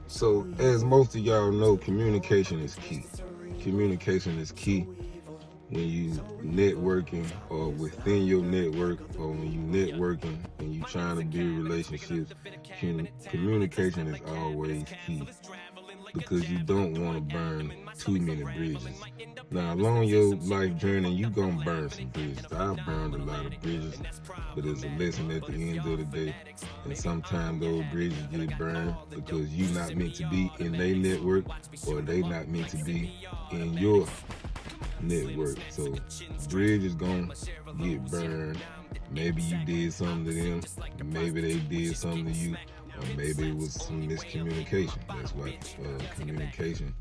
So, as most of y'all know, communication is key. Communication is key when you networking or within your network, or when you networking and you trying to build relationships. Communication is always key because you don't want to burn too many bridges. Now, along your life journey, you gonna burn some bridges. I've burned a lot of bridges, but there's a lesson at the end of the day. And sometimes those bridges get burned because you not meant to be in their network, or they not meant to be in your network. So bridges gonna get burned. Maybe you did something to them, maybe they did something to you, or maybe it was some miscommunication. That's why communication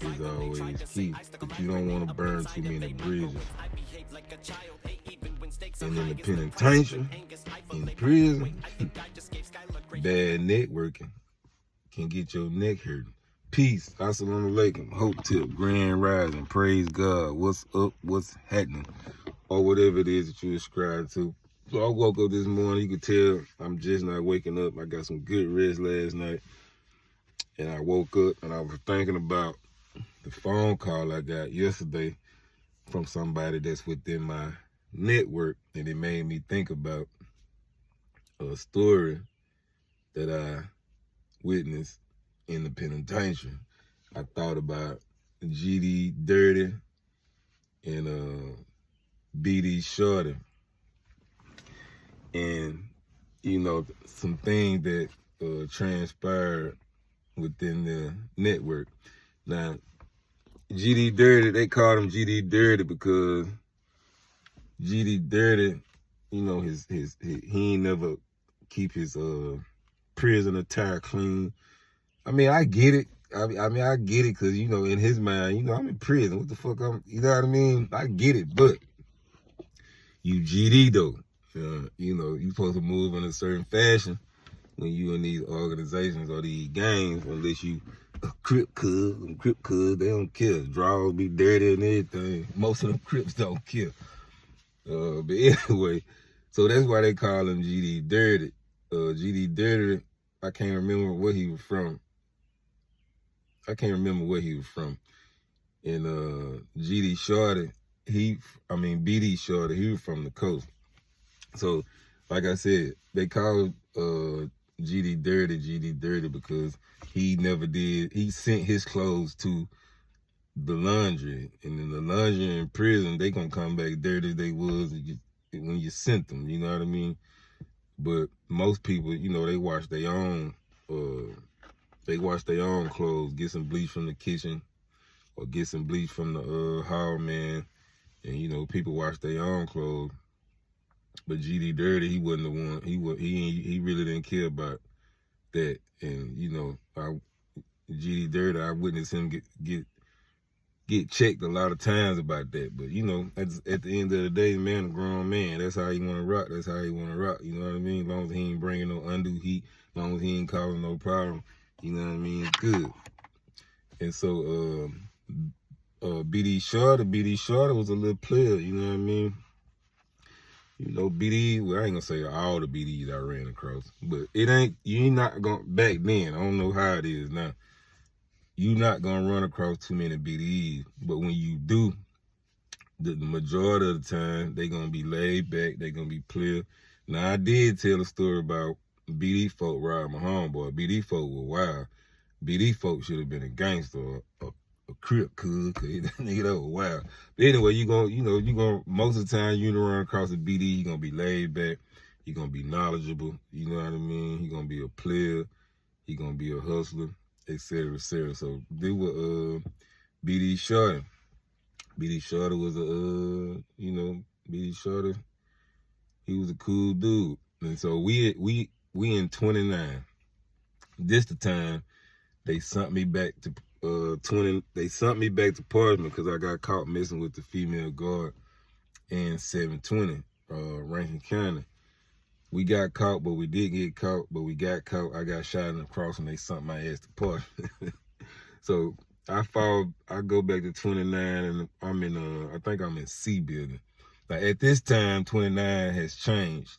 is always key. But you don't want to burn too many bridges. And in the penitentiary, in prison, bad networking can get your neck hurting. Peace. Assalamu alaikum. Hope tip. Grand rising. Praise God. What's up? What's happening? Or whatever it is that you ascribe to. So I woke up this morning. You can tell I'm just not waking up. I got some good rest last night. And I woke up and I was thinking about the phone call I got yesterday from somebody that's within my network. And it made me think about a story that I witnessed in the penitentiary. I thought about GD Dirty and BD Shorty, and some things that transpired within the network. Now, GD Dirty, they called him GD Dirty because GD Dirty, he ain't never keep his prison attire clean. I mean, I get it. I get it because, in his mind, I'm in prison. What the fuck? You know what I mean? I get it, but you GD though. You supposed to move in a certain fashion when you in these organizations or these gangs, unless you a Crip cuz. Them Crip cuz, they don't care. Draws be dirty and everything. Most of them Crips don't care. But anyway, so that's why they call him GD Dirty. GD Dirty, I can't remember where he was from. And GD Shorty, BD Shorty, he was from the coast. So, like I said, they called GD Dirty because he sent his clothes to the laundry. And in the laundry in prison, they gonna come back dirty as they was when you sent them, you know what I mean? But most people, they wash their own clothes, get some bleach from the kitchen or get some bleach from the hall man, and people wash their own clothes. But GD Dirty, he wasn't the one. He really didn't care about that. And GD Dirty, I witnessed him get checked a lot of times about that. But at the end of the day, man, a grown man. That's how he want to rock. That's how he want to rock. You know what I mean? As long as he ain't bringing no undue heat, as long as he ain't causing no problem, you know what I mean? Good. And so BD Shorty was a little player. You know what I mean? BD, well, I ain't gonna say all the BDs I ran across, but you ain't not gonna, back then, I don't know how it is now, you not gonna run across too many BDs, but when you do, the majority of the time, they gonna be laid back, they gonna be clear. Now, I did tell a story about BD folk robbed my homeboy. BD folk were wild. BD folk should have been a gangster, a Crip cuz, that nigga that was wild. But anyway, you gonna most of the time you run across a BD, you gonna be laid back, you gonna be knowledgeable, you know what I mean? He gonna be a player, he gonna be a hustler, etc., etc. So they were BD Shorty. BD Shorty was BD Shorty, he was a cool dude. And so we in 29. This the time they sent me back to they sent me back to Parchment because I got caught messing with the female guard in 720, Rankin County. We got caught, but we did get caught, but we got caught. I got shot in the cross and they sent my ass to Parchment. So I go back to 29 and I'm in, I think I'm in C building. Like at this time, 29 has changed.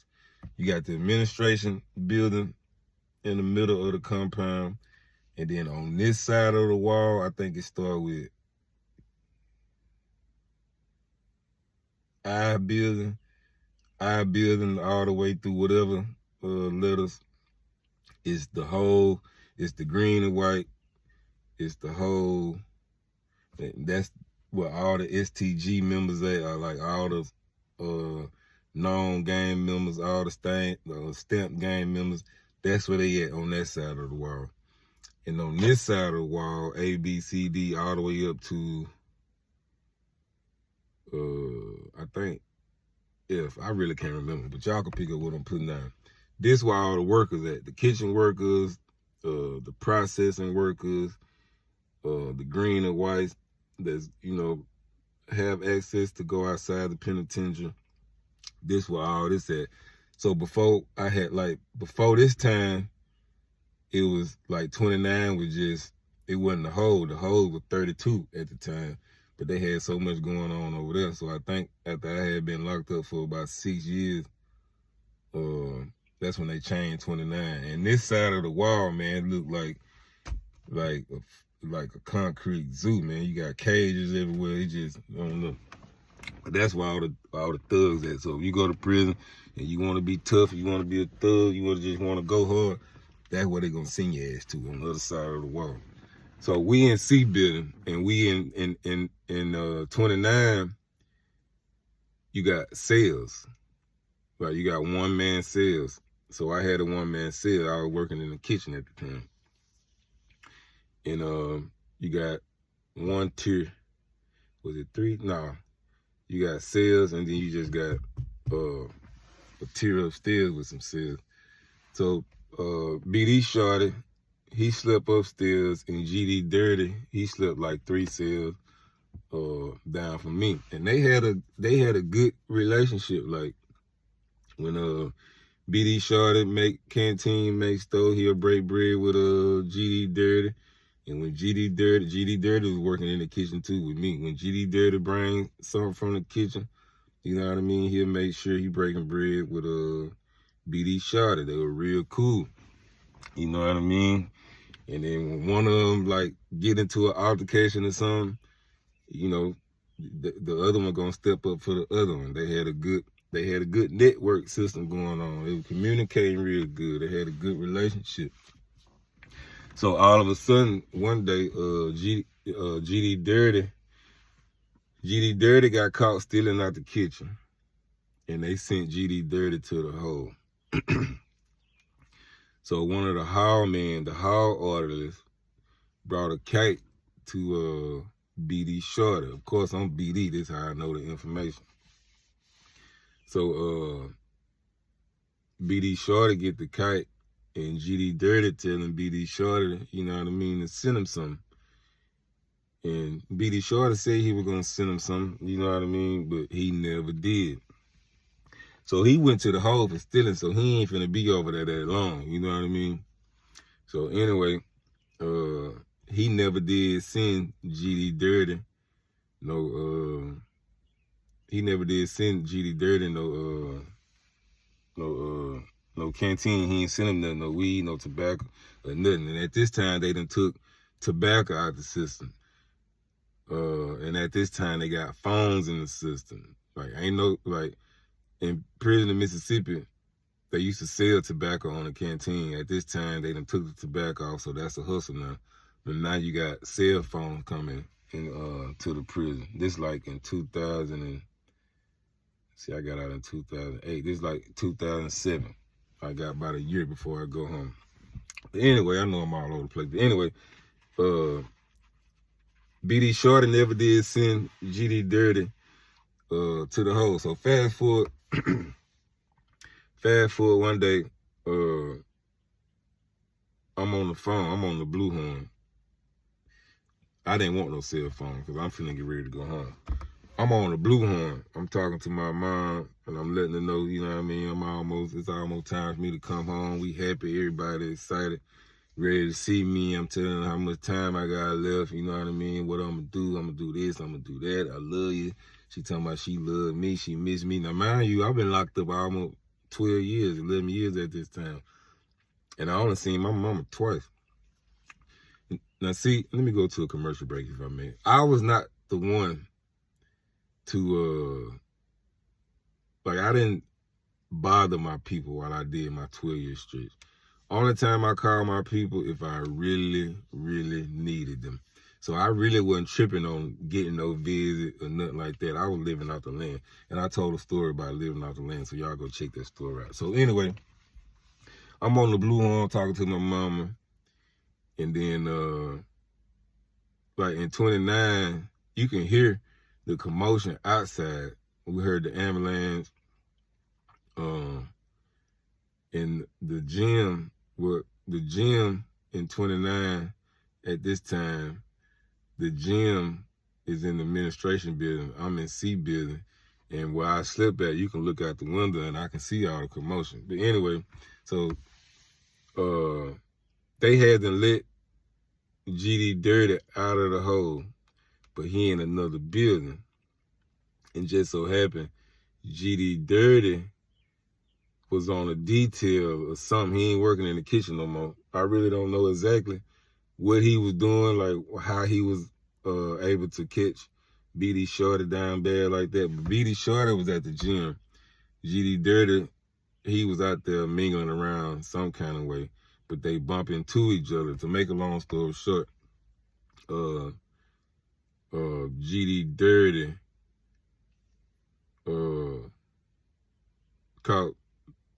You got the administration building in the middle of the compound. And then on this side of the wall, I think it started with I building all the way through whatever letters. It's the green and white. It's the whole, that's where all the STG members at, are like all the known gang members, all the stamp gang members. That's where they at on that side of the wall. And on this side of the wall, A, B, C, D, all the way up to, I think F. I really can't remember, but y'all can pick up what I'm putting down. This where all the workers at, the kitchen workers, the processing workers, the green and whites that's, have access to go outside the penitentiary. This where all this at. So before this time, it was like 29 was just, it wasn't the whole. The whole was 32 at the time. But they had so much going on over there. So I think after I had been locked up for about 6 years, that's when they changed 29. And this side of the wall, man, looked like a concrete zoo, man. You got cages everywhere. It just, I don't know. But that's where all the thugs at. So if you go to prison and you want to be tough, you want to be a thug, you just want to go hard, that's where they're going to send your ass to, on the other side of the wall. So we in C building, and we in 29, you got cells. Right, you got one-man cells. So I had a one-man cell. I was working in the kitchen at the time. And you got one tier. Was it 3? No. You got cells, and then you just got a tier upstairs with some cells. So BD Shorty, he slept upstairs, and GD Dirty, he slept like 3 cells down from me. And they had a good relationship. Like when BD Shorty make canteen, make store, he'll break bread with GD Dirty. And when GD Dirty was working in the kitchen too with me. When GD Dirty bring something from the kitchen, you know what I mean, he'll make sure he breaking bread with BD Shorty. They were real cool. You know what I mean? And then when one of them like get into an altercation or something, the other one gonna step up for the other one. They had a good network system going on. They were communicating real good. They had a good relationship. So all of a sudden, one day, GD Dirty got caught stealing out the kitchen, and they sent GD Dirty to the hole. So one of the hall orderlies, brought a kite to BD Shorty. Of course, I'm BD. This is how I know the information. So BD Shorty get the kite, and GD Dirty telling BD Shorty, you know what I mean, to send him something. And BD Shorty said he was gonna send him something, you know what I mean, but he never did. So he went to the hole for stealing, so he ain't finna be over there that long, you know what I mean? So anyway, he never did send GD Dirty no canteen. He ain't sent him nothing, no weed, no tobacco, or nothing. And at this time, they done took tobacco out the system. And at this time, they got phones in the system. Like in prison in Mississippi, they used to sell tobacco on the canteen. At this time, they done took the tobacco off, so that's a hustle now. But now you got cell phones coming in to the prison. This like in 2000 and, I got out in 2008. This like 2007. I got about a year before I go home. But anyway, I know I'm all over the place. But anyway, BD Shorty never did send GD Dirty to the hole. So fast forward one day, I'm on the phone. I'm on the blue horn. I didn't want no cell phone because I'm finna get ready to go home. I'm on the blue horn. I'm talking to my mom, and I'm letting her know, you know what I mean, it's almost time for me to come home. We happy, everybody excited, ready to see me. I'm telling her how much time I got left, you know what I mean, what I'm gonna do this, I'm gonna do that, I love you. She talking about she love me, she miss me. Now mind you, I've been locked up almost 12 years, 11 years at this time. And I only seen my mama twice. Now, see, let me go to a commercial break if I may. I was not the one to, I didn't bother my people while I did my 12-year stretch. Only time I called my people if I really, really needed them. So I really wasn't tripping on getting no visit or nothing like that. I was living off the land. And I told a story about living off the land, so y'all go check that story out. So anyway, I'm on the Blue Horn talking to my mama. And then, like in 29, you can hear the commotion outside. We heard the ambulance. And the gym in 29 at this time, the gym is in the administration building. I'm in C building. And where I slept at, you can look out the window and I can see all the commotion. But anyway, so they had to let GD Dirty out of the hole, but he in another building. And just so happened, GD Dirty was on a detail or something. He ain't working in the kitchen no more. I really don't know exactly what he was doing, like how he was able to catch BD Shorty down bad like that. But BD Shorty was at the gym. GD Dirty, he was out there mingling around some kind of way, but they bump into each other. To make a long story short, GD Dirty caught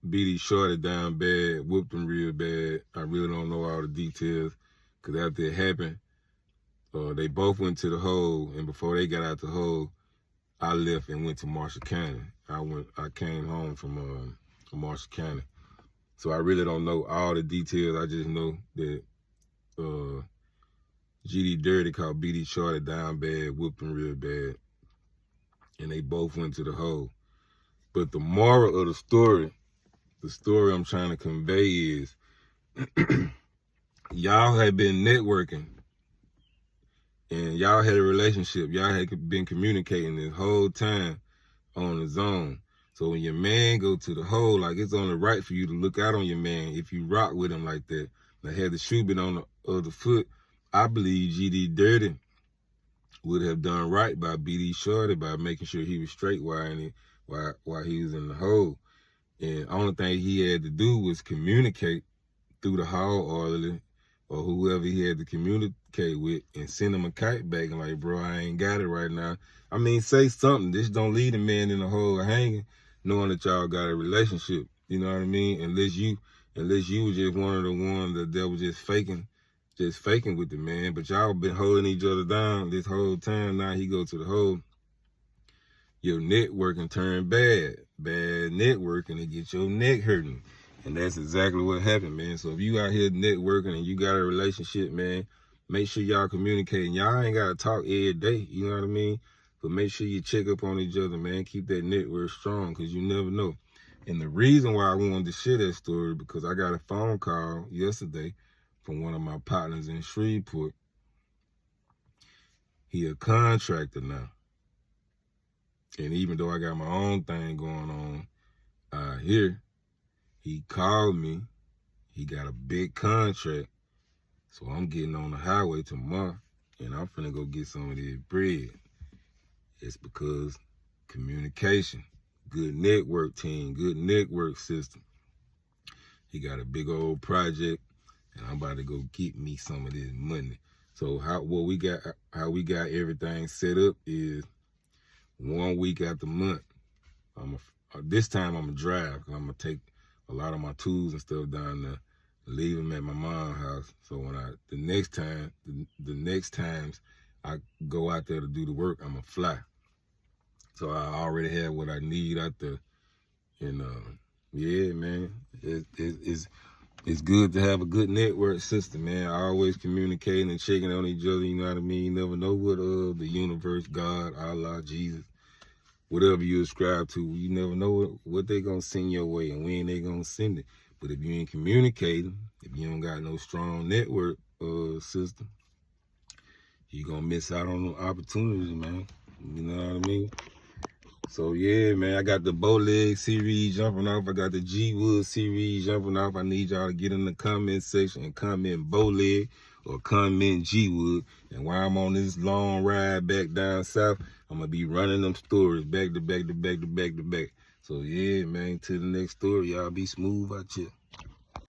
BD Shorty down bad, whooped him real bad. I really don't know all the details, because after it happened, they both went to the hole, and before they got out the hole, I left and went to Marshall County. I came home from Marshall County. So I really don't know all the details. I just know that GD Dirty caught BD Shorty down bad, whooped him real bad, and they both went to the hole. But the moral of the story I'm trying to convey is y'all had been networking and y'all had a relationship. Y'all had been communicating this whole time on the zone. So when your man go to the hole, like, it's only right for you to look out on your man if you rock with him like that. Now, had the shoe been on the other foot, I believe GD Dirty would have done right by BD Shorty by making sure he was straight while he was in the hole. And the only thing he had to do was communicate through the hall orderly or whoever he had to communicate with and send him a kite back and like, bro, I ain't got it right now. I mean, say something. Just don't leave the man in the hole hanging, knowing that y'all got a relationship. You know what I mean? Unless you was just one of the ones that was just faking with the man. But y'all been holding each other down this whole time. Now he go to the hole. Your networking turn bad. Bad networking to get your neck hurting. And that's exactly what happened, man. So if you out here networking and you got a relationship, man, make sure y'all communicating. Y'all ain't got to talk every day, you know what I mean? But make sure you check up on each other, man. Keep that network strong, because you never know. And the reason why I wanted to share that story, because I got a phone call yesterday from one of my partners in Shreveport. He a contractor now. And even though I got my own thing going on out here, he called me. He got a big contract. So I'm getting on the highway tomorrow, and I'm finna go get some of this bread. It's because communication, good network team, good network system. He got a big old project, and I'm about to go get me some of this money. So how we got everything set up is 1 week out the month. This time I'm gonna drive. I'm gonna take a lot of my tools and stuff down there, leave them at my mom's house. So when the next times I go out there to do the work, I'm gonna fly. So I already have what I need out there. And yeah, man, it's good to have a good network system, man. Always communicating and checking on each other, you know what I mean? You never know what the universe, God, Allah, Jesus, whatever you ascribe to, you never know what they gonna send your way and when they gonna send it. But if you ain't communicating, if you don't got no strong network system, you gonna miss out on the opportunity, man. You know what I mean? So yeah, man, I got the Bowleg series jumping off. I got the G-Wood series jumping off. I need y'all to get in the comment section and comment Bowleg or comment G-Wood. And while I'm on this long ride back down south, I'm gonna be running them stories back to back to back to back to back. So yeah, man, to the next story. Y'all be smooth out here.